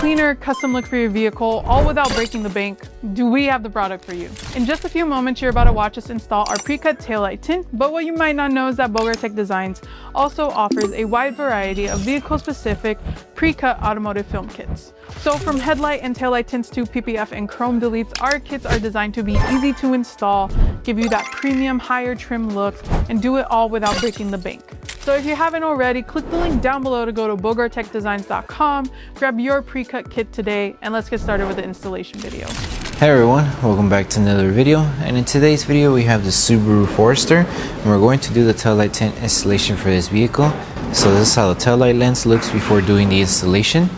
cleaner, custom look for your vehicle, all without breaking the bank, do we have the product for you. In just a few moments, you're about to watch us install our Precut Taillight Tint, but what you might not know is that Bogart Designs also offers a wide variety of vehicle-specific pre-cut automotive film kits. So from headlight and taillight tints to PPF and chrome deletes, our kits are designed to be easy to install, give you that premium, higher trim look, and do it all without breaking the bank. So if you haven't already, click the link down below to go to bogartechdesigns.com, grab your pre-cut kit today, and let's get started with the installation video. Hey everyone, welcome back to another video, and in today's video we have the Subaru Forester, and we're going to do the taillight tint installation for this vehicle. So this is how the taillight lens looks before doing the installation,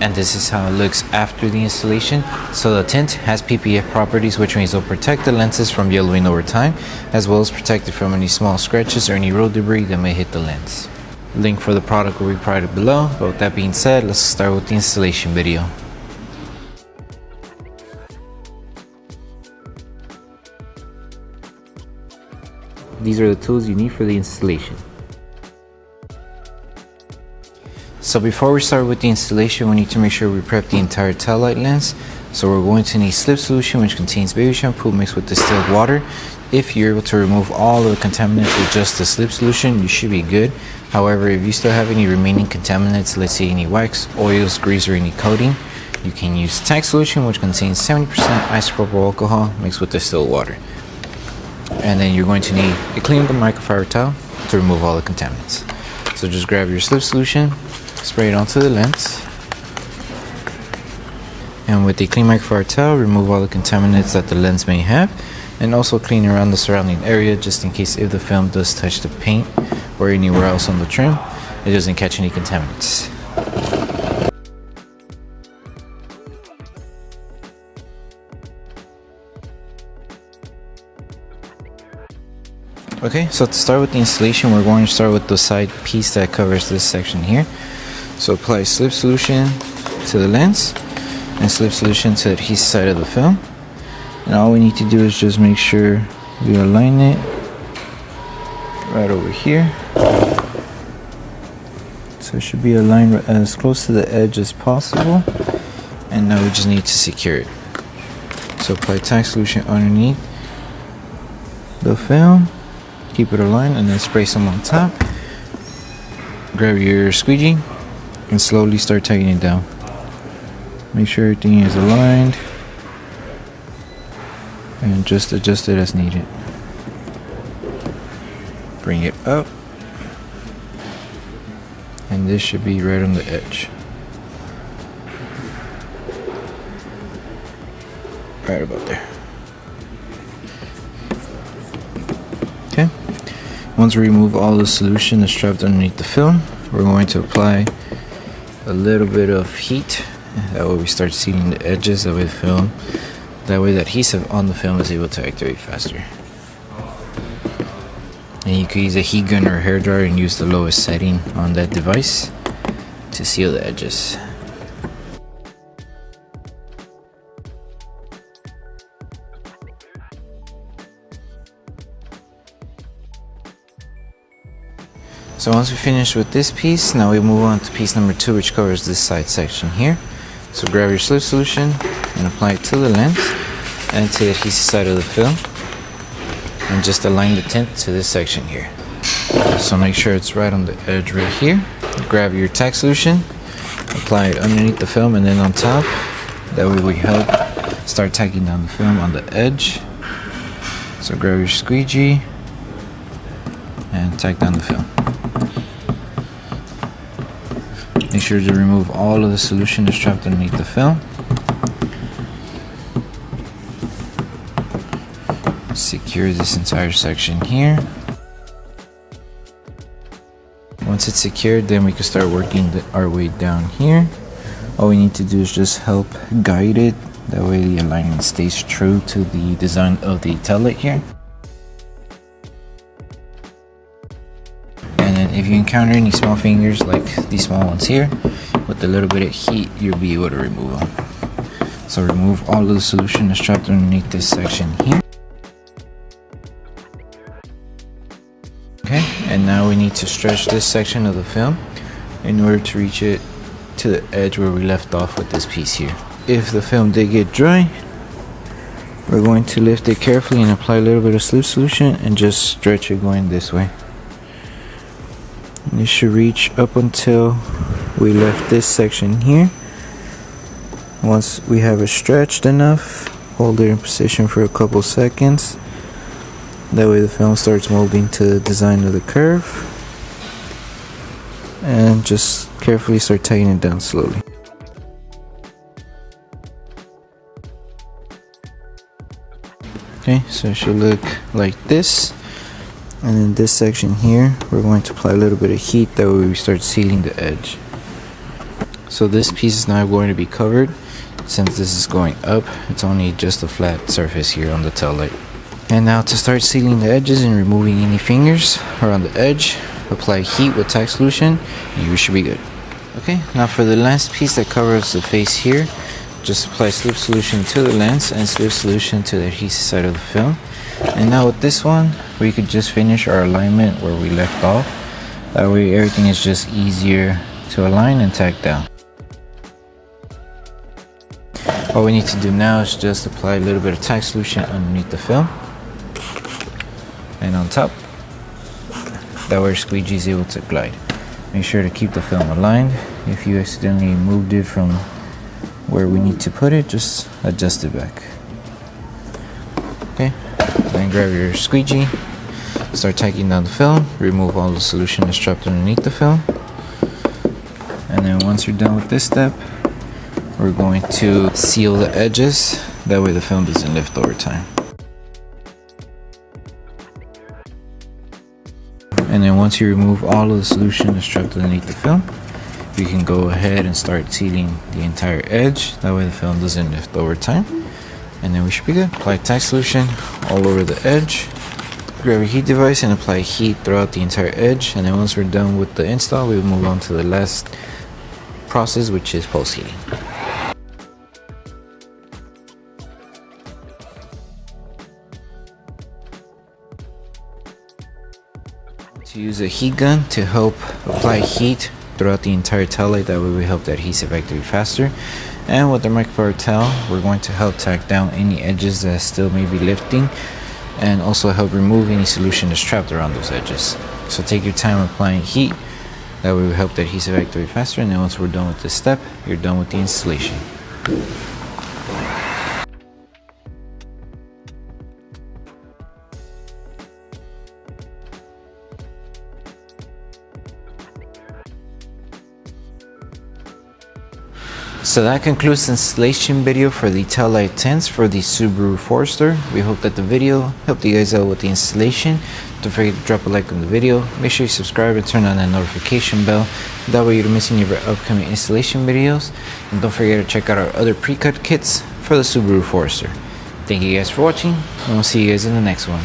and this is how it looks after the installation. So the tint has PPF properties, which means it'll protect the lenses from yellowing over time, as well as protect it from any small scratches or any road debris that may hit the lens. Link for the product will be provided below, but with that being said, let's start with the installation video. These are the tools you need for the installation. So before we start with the installation, we need to make sure we prep the entire taillight lens. So we're going to need slip solution, which contains baby shampoo mixed with distilled water. If you're able to remove all of the contaminants with just the slip solution, you should be good. However, if you still have any remaining contaminants, let's say any wax, oils, grease, or any coating, you can use tank solution, which contains 70% isopropyl alcohol mixed with distilled water. And then you're going to need a clean microfiber towel to remove all the contaminants. So just grab your slip solution, spray it onto the lens, and with the clean microfiber towel, remove all the contaminants that the lens may have, and also clean around the surrounding area just in case if the film does touch the paint or anywhere else on the trim, it doesn't catch any contaminants. Okay, so to start with the installation, we're going to start with the side piece that covers this section here. So apply slip solution to the lens and slip solution to the adhesive side of the film. And all we need to do is just make sure we align it right over here. So it should be aligned as close to the edge as possible. And now we just need to secure it. So apply tank solution underneath the film. Keep it aligned and then spray some on top. Grab your squeegee and slowly start tightening it down. Make sure everything is aligned and just adjust it as needed. Bring it up, and this should be right on the edge. Right about there. Okay. Once we remove all the solution that's trapped underneath the film, we're going to apply a little bit of heat. That way we start sealing the edges of the film. That way the adhesive on the film is able to activate faster. And you can use a heat gun or a hairdryer and use the lowest setting on that device to seal the edges. So once we finish with this piece, now we move on to piece number 2, which covers this side section here. So grab your slip solution and apply it to the lens and to the adhesive side of the film, and just align the tint to this section here. So make sure it's right on the edge right here. Grab your tack solution, apply it underneath the film and then on top. That way we help start tacking down the film on the edge. So grab your squeegee and tack down the film. Make sure to remove all of the solution that's trapped underneath the film. Secure this entire section here. Once it's secured, then we can start working our way down here. All we need to do is just help guide it. That way the alignment stays true to the design of the taillight here. And then if you encounter any small fingers like these small ones here, with a little bit of heat, you'll be able to remove them. So remove all of the solution that's trapped underneath this section here. Okay, and now we need to stretch this section of the film in order to reach it to the edge where we left off with this piece here. If the film did get dry, we're going to lift it carefully and apply a little bit of slip solution and just stretch it going this way. And it should reach up until we left this section here. Once we have it stretched enough, hold it in position for a couple seconds. That way the film starts molding to the design of the curve. And just carefully start tightening it down slowly. Okay, so it should look like this. And in this section here, we're going to apply a little bit of heat, that way we start sealing the edge. So this piece is now going to be covered. Since this is going up, it's only just a flat surface here on the tail light. And now to start sealing the edges and removing any fingers around the edge, apply heat with tack solution and you should be good. Okay, now for the last piece that covers the face here, just apply slip solution to the lens and slip solution to the adhesive side of the film. And now with this one, we could just finish our alignment where we left off. That way everything is just easier to align and tack down. All we need to do now is just apply a little bit of tack solution underneath the film and on top. That way our squeegee is able to glide. Make sure to keep the film aligned. If you accidentally moved it from where we need to put it, just adjust it back. Okay, then grab your squeegee, start tacking down the film, remove all the solution that's trapped underneath the film. And then once you're done with this step, we're going to seal the edges, that way the film doesn't lift over time. And then once you remove all of the solution that's trapped underneath the film, you can go ahead and start sealing the entire edge, that way the film doesn't lift over time. And then we should be good. Apply tack solution all over the edge. Grab a heat device and apply heat throughout the entire edge. And then once we're done with the install, we'll move on to the last process, which is post heating. To use a heat gun to help apply heat throughout the entire tail light, that way we help the adhesive activate faster. And with the microfiber towel, we're going to help tack down any edges that still may be lifting and also help remove any solution that's trapped around those edges. So take your time applying heat, that way we help the adhesive activate faster. And then once we're done with this step, you're done with the installation. So that concludes the installation video for the Taillight Tints for the Subaru Forester. We hope that the video helped you guys out with the installation. Don't forget to drop a like on the video. Make sure you subscribe and turn on that notification bell. That way you don't miss any of our upcoming installation videos. And don't forget to check out our other pre-cut kits for the Subaru Forester. Thank you guys for watching, and we'll see you guys in the next one.